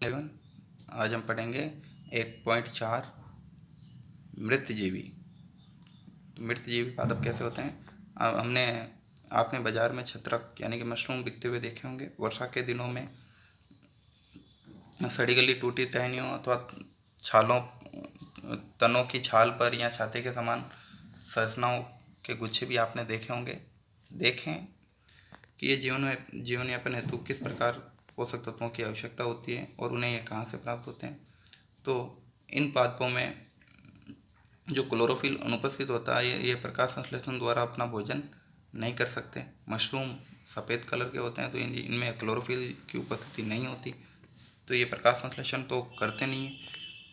एवं आज हम पढ़ेंगे 1.4 मृतजीवी। मृतजीवी पादप कैसे होते हैं। आपने बाजार में छत्रक यानी कि मशरूम बिकते हुए देखे होंगे। वर्षा के दिनों में सड़ी गली टूटी टहनियों अथवा छालों तनों की छाल पर या छाते के समान संरचनाओं के गुच्छे भी आपने देखे होंगे। देखें कि ये जीवन यापन हेतु किस प्रकार पोषक तत्वों की आवश्यकता होती है और उन्हें ये कहाँ से प्राप्त होते हैं। तो इन पादपों में जो क्लोरोफिल अनुपस्थित होता है, ये प्रकाश संश्लेषण द्वारा अपना भोजन नहीं कर सकते। मशरूम सफ़ेद कलर के होते हैं तो इनमें क्लोरोफिल की उपस्थिति नहीं होती, तो ये प्रकाश संश्लेषण तो करते नहीं हैं।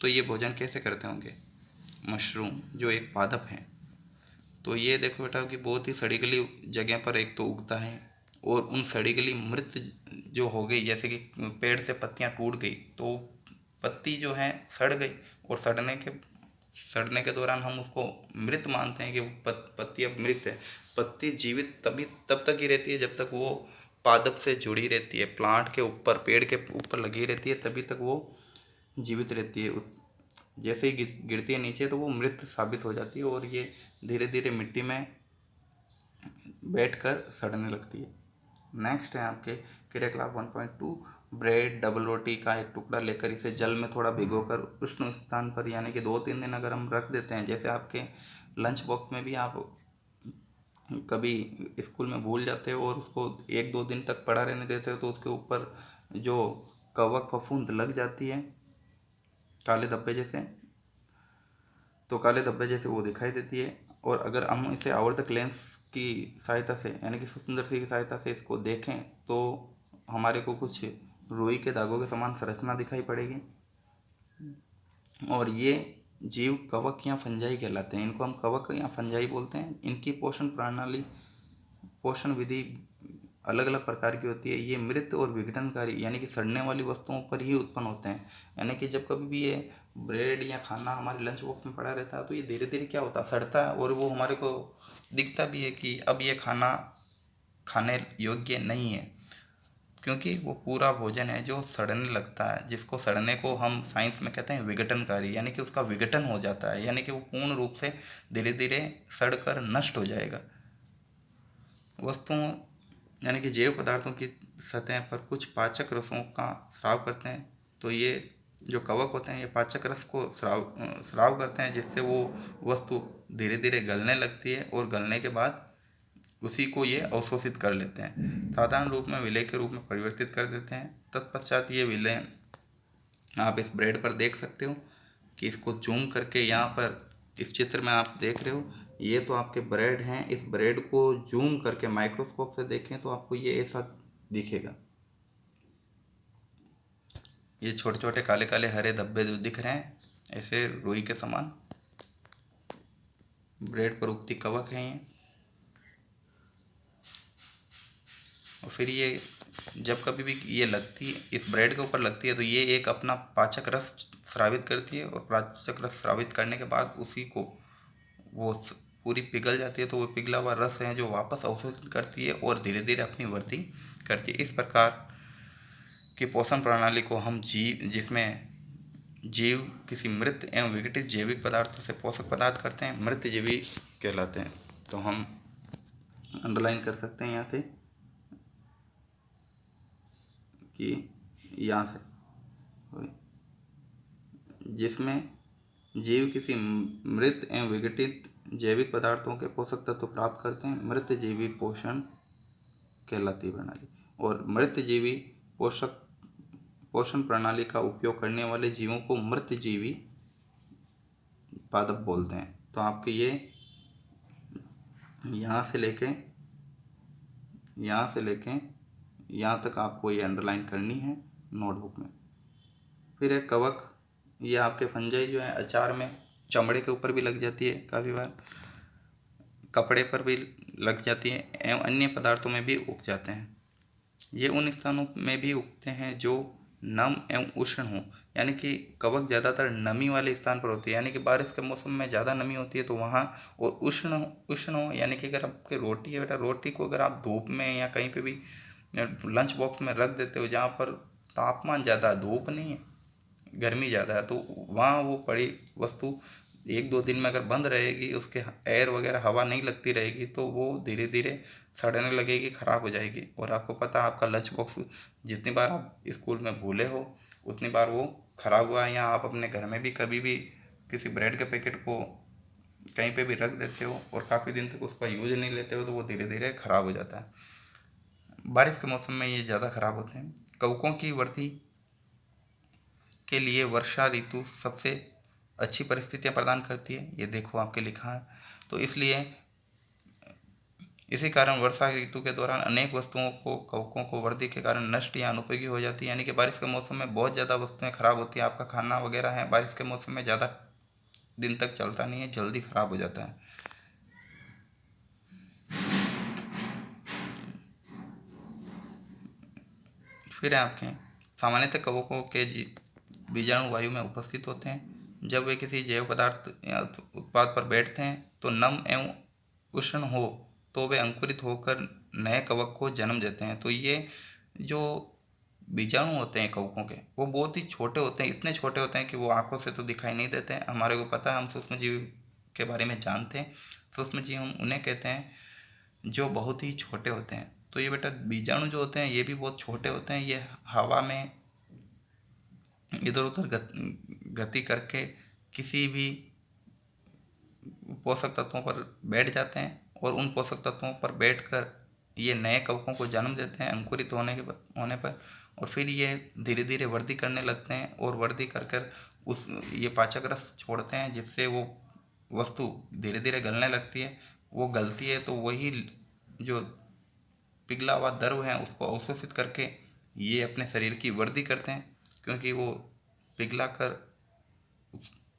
तो ये भोजन कैसे करते होंगे। मशरूम जो एक पादप है, तो ये देखो बेटा कि बहुत ही सड़ी गली जगह पर एक तो उगता है और उन सड़ी गली मृत जो हो गई, जैसे कि पेड़ से पत्तियां टूट गई तो पत्ती जो है सड़ गई और सड़ने के दौरान हम उसको मृत मानते हैं कि पत्ती अब मृत है। पत्ती जीवित तब तक ही रहती है जब तक वो पादप से जुड़ी रहती है, प्लांट के ऊपर पेड़ के ऊपर लगी रहती है, तभी तक वो जीवित रहती है। उस जैसे ही गिरती है नीचे तो वो मृत साबित हो जाती है और ये धीरे धीरे मिट्टी में बैठकर सड़ने लगती है। नेक्स्ट है आपके क्रियाकलाप 1.2 ब्रेड डबल रोटी का एक टुकड़ा लेकर इसे जल में थोड़ा भिगोकर उष्ण स्थान पर यानी कि 2-3 दिन अगर हम रख देते हैं, जैसे आपके लंच बॉक्स में भी आप कभी स्कूल में भूल जाते हो और उसको 1-2 दिन तक पड़ा रहने देते हो तो उसके ऊपर जो कवक फफूंद लग जाती है काले धब्बे जैसे, तो काले धब्बे जैसे वो दिखाई देती है। और अगर हम इसे आवर्धक लेंस की सहायता से यानी कि सूक्ष्मदर्शी की सहायता से इसको देखें तो हमारे को कुछ रुई के धागों के समान संरचना दिखाई पड़ेगी। और ये जीव कवक या फंजाई कहलाते हैं। इनको हम कवक या फंजाई बोलते हैं। इनकी पोषण विधि अलग अलग प्रकार की होती है। ये मृत और विघटनकारी यानी कि सड़ने वाली वस्तुओं पर ही उत्पन्न होते हैं। यानी कि जब कभी भी ये ब्रेड या खाना हमारे लंच बॉक्स में पड़ा रहता है तो ये धीरे धीरे क्या होता है, सड़ता है और वो हमारे को दिखता भी है कि अब ये खाना खाने योग्य नहीं है, क्योंकि वो पूरा भोजन है जो सड़ने लगता है, जिसको सड़ने को हम साइंस में कहते हैं विघटनकारी, यानी कि उसका विघटन हो जाता है, यानी कि वो पूर्ण रूप से धीरे धीरे सड़कर नष्ट हो जाएगा। वस्तुओं यानी कि जैव पदार्थों की सतह पर कुछ पाचक रसों का स्राव करते हैं। तो ये जो कवक होते हैं ये पाचक रस को स्राव करते हैं, जिससे वो वस्तु धीरे धीरे गलने लगती है और गलने के बाद उसी को ये अवशोषित कर लेते हैं, साधारण रूप में विलय के रूप में परिवर्तित कर देते हैं। तत्पश्चात ये विलय आप इस ब्रेड पर देख सकते हो कि इसको जूम करके यहाँ पर इस चित्र में आप देख रहे हो, ये तो आपके ब्रेड हैं। इस ब्रेड को जूम करके माइक्रोस्कोप से देखें तो आपको ये ऐसा दिखेगा। ये छोटे छोटे काले काले हरे धब्बे जो दिख रहे हैं ऐसे रुई के समान ब्रेड पर उगती कवक हैं ये। और फिर ये जब कभी भी ये लगती है इस ब्रेड के ऊपर लगती है तो ये एक अपना पाचक रस स्रावित करती है और पाचक रस स्रावित करने के बाद उसी को वो पूरी पिघल जाती है। तो वो पिघला हुआ रस है जो वापस अवशोषित करती है और धीरे धीरे अपनी वृद्धि करती है। इस प्रकार की पोषण प्रणाली को हम जिसमें जीव किसी मृत एवं विघटित जैविक पदार्थों से पोषक पदार्थ करते हैं, मृतजीवी कहलाते हैं। तो हम अंडरलाइन कर सकते हैं यहाँ से कि यहाँ से जिसमें जीव किसी मृत एवं विघटित जैविक पदार्थों के पोषक तत्व प्राप्त करते हैं, मृतजीवी पोषण कहलाती है प्रणाली। और मृतजीवी पोषण प्रणाली का उपयोग करने वाले जीवों को मृतजीवी पादप बोलते हैं। तो आपके ये यहाँ से लेके यहाँ तक आपको ये अंडरलाइन करनी है नोटबुक में। फिर एक कवक, ये आपके फंजाई जो है अचार में चमड़े के ऊपर भी लग जाती है, काफ़ी बार कपड़े पर भी लग जाती है एवं अन्य पदार्थों में भी उग जाते हैं। ये उन स्थानों में भी उगते हैं जो नम एवं उष्ण हो, यानी कि कवक ज़्यादातर नमी वाले स्थान पर होती है, यानी कि बारिश के मौसम में ज़्यादा नमी होती है तो वहाँ, और उष्ण हो यानी कि अगर आपकी रोटी है बेटा, रोटी को अगर आप धूप में या कहीं पे भी लंच बॉक्स में रख देते हो जहाँ पर तापमान ज़्यादा है, धूप नहीं है, गर्मी ज़्यादा है, तो वहाँ वो पड़ी वस्तु 1-2 दिन में अगर बंद रहेगी, उसके एयर वगैरह हवा नहीं लगती रहेगी, तो वो धीरे धीरे सड़ने लगेगी, ख़राब हो जाएगी। और आपको पता है आपका लंच बॉक्स जितनी बार आप स्कूल में भूले हो उतनी बार वो ख़राब हुआ है, या आप अपने घर में भी कभी भी किसी ब्रेड के पैकेट को कहीं पे भी रख देते हो और काफ़ी दिन तक उसका यूज नहीं लेते हो, तो वो धीरे धीरे ख़राब हो जाता है। बारिश के मौसम में ये ज़्यादा ख़राब होते हैं। कवकों की वृद्धि के लिए वर्षा ऋतु सबसे अच्छी परिस्थितियां प्रदान करती है, ये देखो आपके लिखा है। तो इसलिए इसी कारण वर्षा ऋतु के दौरान अनेक वस्तुओं को कवकों को वृद्धि के कारण नष्ट या अनुपयोगी हो जाती है। यानी कि बारिश के मौसम में बहुत ज़्यादा वस्तुएं खराब होती है। आपका खाना वगैरह है बारिश के मौसम में ज़्यादा दिन तक चलता नहीं है, जल्दी ख़राब हो जाता है। फिर है आपके सामान्यतः कवकों के बीजाणु वायु में उपस्थित होते हैं। जब वे किसी जैव पदार्थ या उत्पाद पर बैठते हैं तो नम एवं उष्ण हो तो वे अंकुरित होकर नए कवक को जन्म देते हैं। तो ये जो बीजाणु होते हैं कवकों के, वो बहुत ही छोटे होते हैं, इतने छोटे होते हैं कि वो आंखों से तो दिखाई नहीं देते हैं। हमारे को पता है, हम सूक्ष्म जीव के बारे में जानते हैं। सूक्ष्म जीव हम उन्हें कहते हैं जो बहुत ही छोटे होते हैं। तो ये बेटा बीजाणु जो होते हैं ये भी बहुत छोटे होते हैं। ये हवा में इधर उधर गति करके किसी भी पोषक तत्वों पर बैठ जाते हैं और उन पोषक तत्वों पर बैठकर ये नए कवकों को जन्म देते हैं अंकुरित होने पर। और फिर ये धीरे धीरे वृद्धि करने लगते हैं और वृद्धि कर कर उस ये पाचक रस छोड़ते हैं, जिससे वो वस्तु धीरे धीरे गलने लगती है। वो गलती है तो वही जो पिघला हुआ द्रव है उसको अवशोषित करके ये अपने शरीर की वृद्धि करते हैं, क्योंकि वो पिघला कर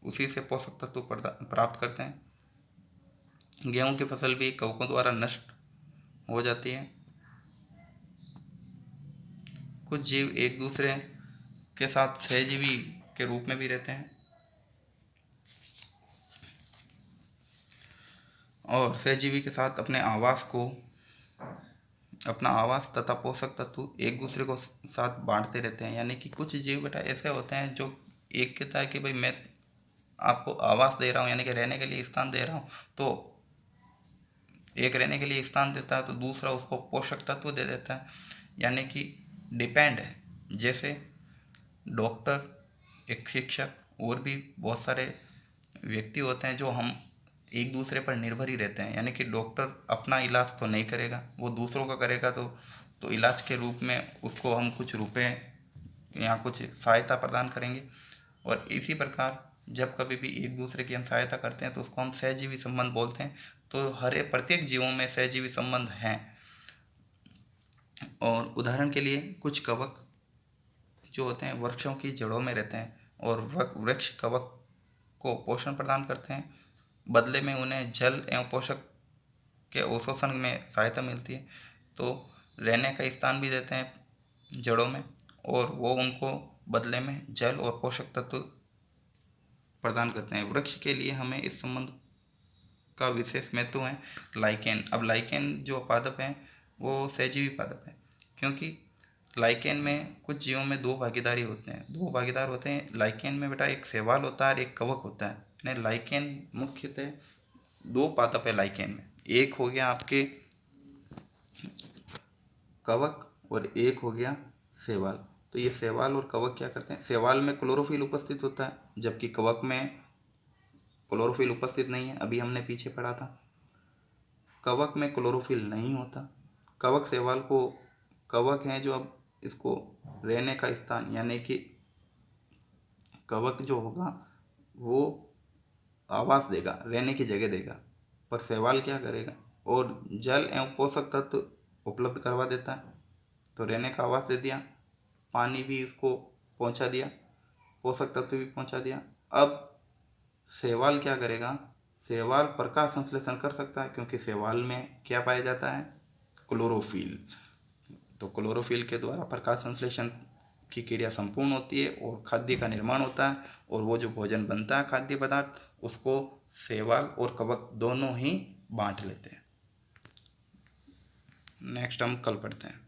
उसी से पोषक तत्व प्राप्त करते हैं। गेहूं की फसल भी कवकों द्वारा नष्ट हो जाती है। कुछ जीव एक दूसरे के साथ सहजीवी के रूप में भी रहते हैं और सहजीवी के साथ अपना आवास तथा पोषक तत्व एक दूसरे को साथ बांटते रहते हैं। यानी कि कुछ जीव बेटा ऐसे होते हैं जो एक कहता है कि भाई मैं आपको आवास दे रहा हूँ, यानी कि रहने के लिए स्थान दे रहा हूँ, तो एक रहने के लिए स्थान देता है तो दूसरा उसको पोषक तत्व दे देता है। यानी कि डिपेंड है। जैसे डॉक्टर, एक शिक्षक और भी बहुत सारे व्यक्ति होते हैं जो हम एक दूसरे पर निर्भर ही रहते हैं। यानी कि डॉक्टर अपना इलाज तो नहीं करेगा, वो दूसरों का करेगा, तो इलाज के रूप में उसको हम कुछ रुपए या कुछ सहायता प्रदान करेंगे। और इसी प्रकार जब कभी भी एक दूसरे की हम सहायता करते हैं तो उसको हम सहजीवी संबंध बोलते हैं। तो हर एक प्रत्येक जीवों में सहजीवी संबंध हैं। और उदाहरण के लिए कुछ कवक जो होते हैं वृक्षों की जड़ों में रहते हैं और वृक्ष कवक को पोषण प्रदान करते हैं, बदले में उन्हें जल एवं पोषक के अवशोषण में सहायता मिलती है। तो रहने का स्थान भी देते हैं जड़ों में और वो उनको बदले में जल और पोषक तत्व प्रदान करते हैं। वृक्ष के लिए हमें इस संबंध का विशेष महत्व है। लाइकेन, अब लाइकेन जो पादप है वो सहजीवी पादप है, क्योंकि लाइकेन में कुछ जीवों में दो भागीदार होते हैं। लाइकेन में बेटा एक शैवाल होता है और एक कवक होता है। नहीं, लाइकेन मुख्यतः दो पादप है लाइकेन में। एक हो गया आपके कवक और एक हो गया शैवाल। तो ये शैवाल और कवक क्या करते हैं, शैवाल में क्लोरोफिल उपस्थित होता है जबकि कवक में क्लोरोफिल उपस्थित नहीं है। अभी हमने पीछे पढ़ा था, कवक में क्लोरोफिल नहीं होता। कवक शैवाल को कवक हैं जो अब इसको रहने का स्थान, यानी कि कवक जो होगा वो आवास देगा, रहने की जगह देगा, पर शैवाल क्या करेगा, और जल एवं पोषक तत्व उपलब्ध करवा देता है। तो रहने का आवास दे दिया, पानी भी इसको पहुंचा दिया, पोषक तत्व भी पहुंचा दिया। अब शैवाल क्या करेगा, शैवाल प्रकाश संश्लेषण कर सकता है, क्योंकि शैवाल में क्या पाया जाता है, क्लोरोफिल। तो क्लोरोफिल के द्वारा प्रकाश संश्लेषण की क्रिया संपूर्ण होती है और खाद्य का निर्माण होता है। और वो जो भोजन बनता है खाद्य पदार्थ, उसको शैवाल और कवक दोनों ही बांट लेते हैं। नेक्स्ट हम कल पढ़ते हैं।